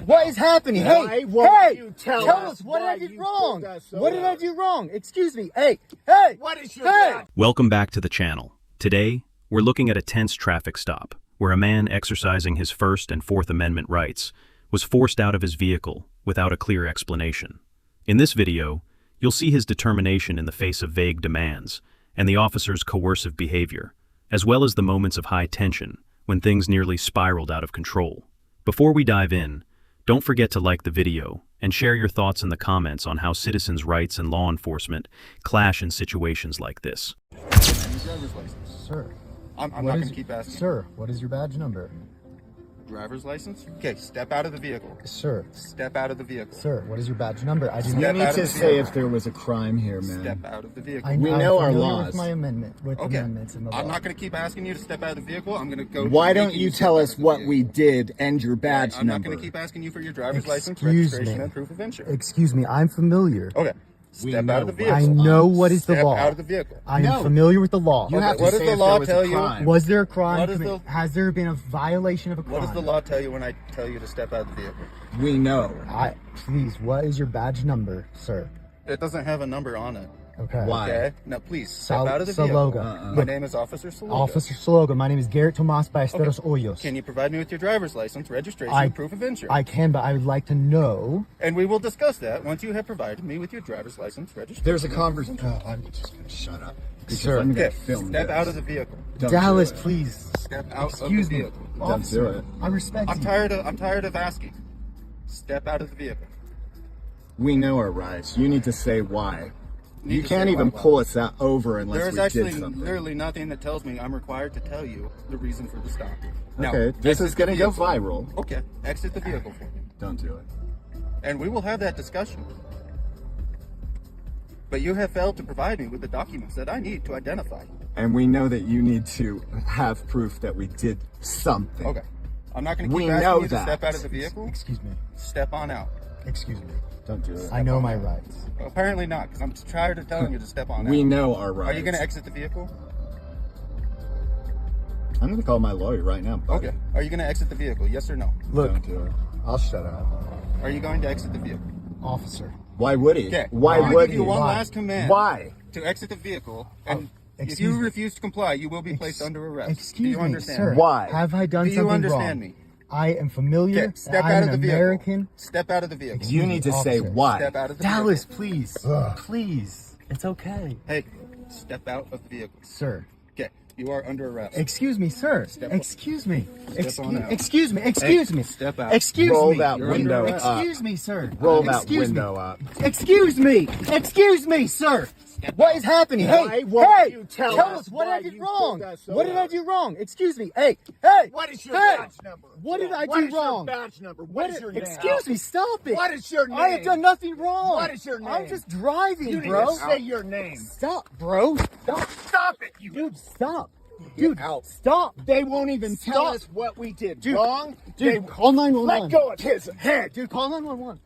What is happening? Why Hey, won't you tell us us what why did I do you wrong? pulled us so What did I out? do wrong? Excuse me. Hey, hey. What is your Hey! badge? Welcome back to the channel. Today, we're looking at a tense traffic stop where a man exercising his First and Fourth Amendment rights was forced out of his vehicle without a clear explanation. In this video, you'll see his determination in the face of vague demands and the officer's coercive behavior, as well as the moments of high tension when things nearly spiraled out of control. Before we dive in, don't forget to like the video and share your thoughts in the comments on how citizens' rights and law enforcement clash in situations like this. Driver's license. Sir. I'm not going to keep asking. Sir, what is your badge number? Driver's license? Okay, step out of the vehicle. Sir. Step out of the vehicle. Sir, what is your badge number? I do Step You not. need out of to the say vehicle. if there was a crime here, man. Step out of the vehicle. I'm know our familiar laws. With my amendment, with Okay. amendments in the law. I'm not going to keep asking you to step out of the vehicle. I'm going to go. Why to don't making you step tell out us of the what vehicle. we did and your badge I'm not number? going to keep asking you for your driver's license, Excuse registration, me. and proof of insurance. Excuse me, I'm familiar. Okay. Step know out of the what- vehicle. I know what is the Step law. out of the vehicle. I am No. familiar with the law. You have to What does say the if law there was tell a you? crime. Was there a crime What is committed? the- Has there been a violation of a crime? What does the law tell you when I tell you to step out of the vehicle? We know. Please, what is your badge number, sir? It doesn't have a number on it. Okay. Why? Okay? Now, please, step Sal- out of the Saloga. vehicle. My name is Officer Saloga. Officer Slogan, my name is Garrett Tomas Ballesteros Hoyos. Can you provide me with your driver's license, registration, I- and proof of insurance? I can, but I would like to know. And we will discuss that once you have provided me with your driver's license, registration. There's a conversation. I'm just going to shut up. Because Sir. I'm going Okay, to film step this. out of the vehicle. Don't Dallas, do it. please. Step out Excuse of the me. vehicle. Don't do Officer, it. I respect I'm you. tired of asking. Step out of the vehicle. We know our rights. You need to say why. Need You to can't say even why. pull us out over unless There is we actually did something. literally nothing that tells me I'm required to tell you the reason for the stop. Now, Okay, this exit is going to the go vehicle. viral. Okay, exit the vehicle for me. Don't do it. And we will have that discussion. But you have failed to provide me with the documents that I need to identify you. And we know that you need to have proof that we did something. Okay. I'm not going to We keep know asking you to that. step out of the vehicle. Excuse me. Step on out. Excuse me. Don't do it. I know my rights. Apparently not, because I'm tired of telling you to step on out. We know our rights. Are you going to exit the vehicle? I'm going to call my lawyer right now, buddy. Okay. Are you going to exit the vehicle? Yes or no? Look, Don't do it. I'll shut up. Are you going to exit the vehicle? Officer. Why would he? Okay. Why I'm gonna would give he? you one Why? last command. Why? To exit the vehicle, and if excuse you me. refuse to comply, you will be placed under arrest. Excuse Do you me, understand? sir. Why? Have I done Do you something understand wrong? me? I am familiar. Okay, step I'm out of an the vehicle. American. Step out of the vehicle. You need to say Officer. why. Step out of the Dallas, vehicle. please. Ugh. Please. It's okay. Hey, step out of the vehicle. Sir. Okay, you are under arrest. Excuse me, sir. Step- Excuse me. on out. Excuse me. Excuse me. step out. Excuse Roll me. that You're window under up. Excuse me, sir. Roll that Excuse window me. up. Excuse me. Excuse me, sir. What is happening? Why Hey, won't hey, you tell us us what why I did you wrong. pulled us so What did I out? do wrong? Excuse me. Hey, hey. What is your hey, badge number? What did I What do is your wrong? badge number? What What is your name? Excuse me, stop it. What is your name? I have done nothing wrong. What is your I'm name? just driving, You need bro. to say your name. Stop, bro. Stop. Stop it, you. Dude, stop. Dude, out. stop. They won't even tell Stop. us what we did Dude, wrong. Dude, They call 911. let go of his head. Dude, call 911.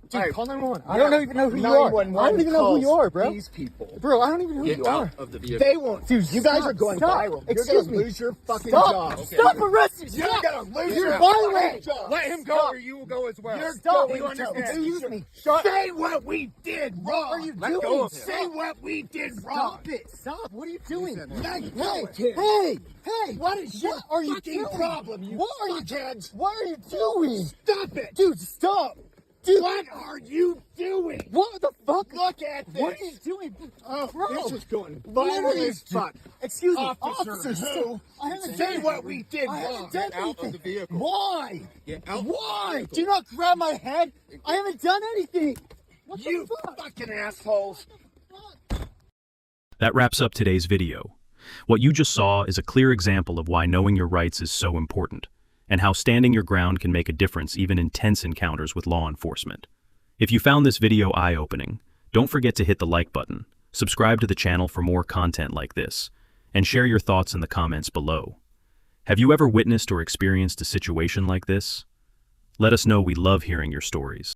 Dude, Alright. call 911. I don't even know who you are. I 911 don't even know who you calls are, bro. These people. Bro, I don't even know who you are. of the vehicle. They won't. Dude, you guys stop, are going stop. viral. You're Excuse gonna me. lose your fucking Stop. job. Stop arresting. You're Stop. gonna lose You're your violating. fucking job. Let him go, Stop. or you will go as well. You're Stop. going You understand? to Excuse me. Say what we did wrong. What are you Let doing? go of him. Stop. Say what we did wrong. Stop it. Stop. What are you doing? Let go Hey, of him. hey, hey. What is your are you fucking doing? problem, you What are you fuckheads? What are you doing? Stop it. Dude, stop. Dude, What are you doing? what the fuck? Look at this. What are you doing? Oh, Bro, this is going what are viral you as fuck. Excuse me, Officer who? I haven't Say done what we did I wrong. haven't done Get out of anything. the vehicle. Why? Get out of the Why? vehicle. Do not grab my head. I haven't done anything. What the You fuck? fucking assholes. That wraps up today's video. What you just saw is a clear example of why knowing your rights is so important, and how standing your ground can make a difference even in tense encounters with law enforcement. If you found this video eye-opening, don't forget to hit the like button, subscribe to the channel for more content like this, and share your thoughts in the comments below. Have you ever witnessed or experienced a situation like this? Let us know. We love hearing your stories.